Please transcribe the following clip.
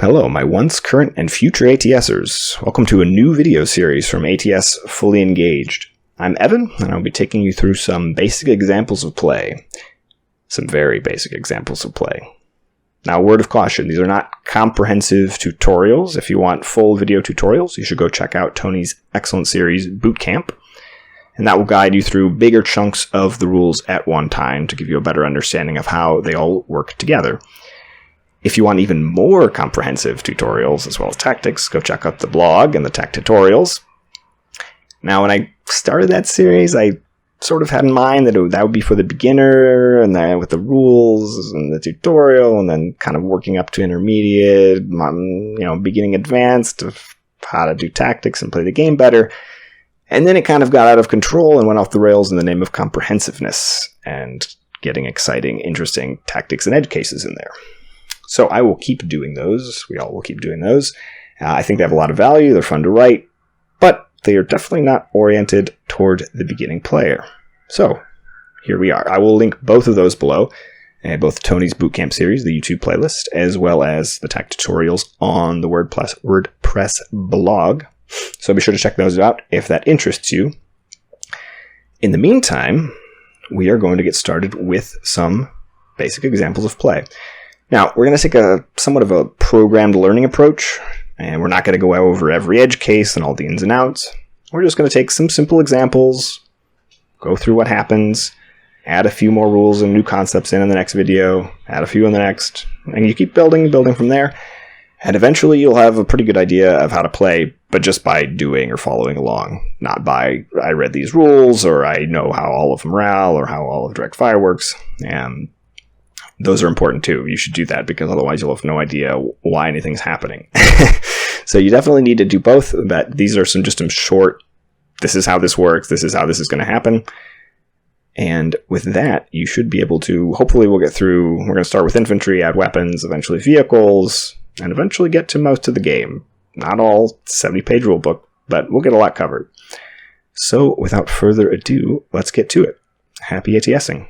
Hello, my once, current, and future ATSers. Welcome to a new video series from ATS Fully Engaged. I'm Evan, and I'll be taking you through some basic examples of play. Some very basic examples of play. Now, a word of caution, these are not comprehensive tutorials. If you want full video tutorials, you should go check out Tony's excellent series, Bootcamp. And that will guide you through bigger chunks of the rules at one time to give you a better understanding of how they all work together. If you want even more comprehensive tutorials as well as tactics, go check out the blog and the tech tutorials. Now, when I started that series, I sort of had in mind that that would be for the beginner, and then with the rules and the tutorial, and then kind of working up to intermediate, beginning advanced of how to do tactics and play the game better. And then it kind of got out of control and went off the rails in the name of comprehensiveness and getting exciting, interesting tactics and edge cases in there. So I will keep doing those. We all will keep doing those. I think they have a lot of value. They're fun to write, but they are definitely not oriented toward the beginning player. So here we are. I will link both of those below, both Tony's Bootcamp series, the YouTube playlist, as well as the tech tutorials on the WordPress blog. So be sure to check those out if that interests you. In the meantime, we are going to get started with some basic examples of play. Now, we're going to take a somewhat of a programmed learning approach, and we're not going to go over every edge case and all the ins and outs. We're just going to take some simple examples, go through what happens, add a few more rules and new concepts in the next video, add a few in the next, and you keep building from there. And eventually you'll have a pretty good idea of how to play, but just by doing or following along, not by, I read these rules, or I know how all of them RAL, or how all of direct fire works. Those are important too. You should do that because otherwise you'll have no idea why anything's happening. So you definitely need to do both. These are some short, this is how this works, this is how this is going to happen. And with that, you should be able to, hopefully we'll get through, we're going to start with infantry, add weapons, eventually vehicles, and eventually get to most of the game. Not all 70-page rulebook, but we'll get a lot covered. So without further ado, let's get to it. Happy ATSing.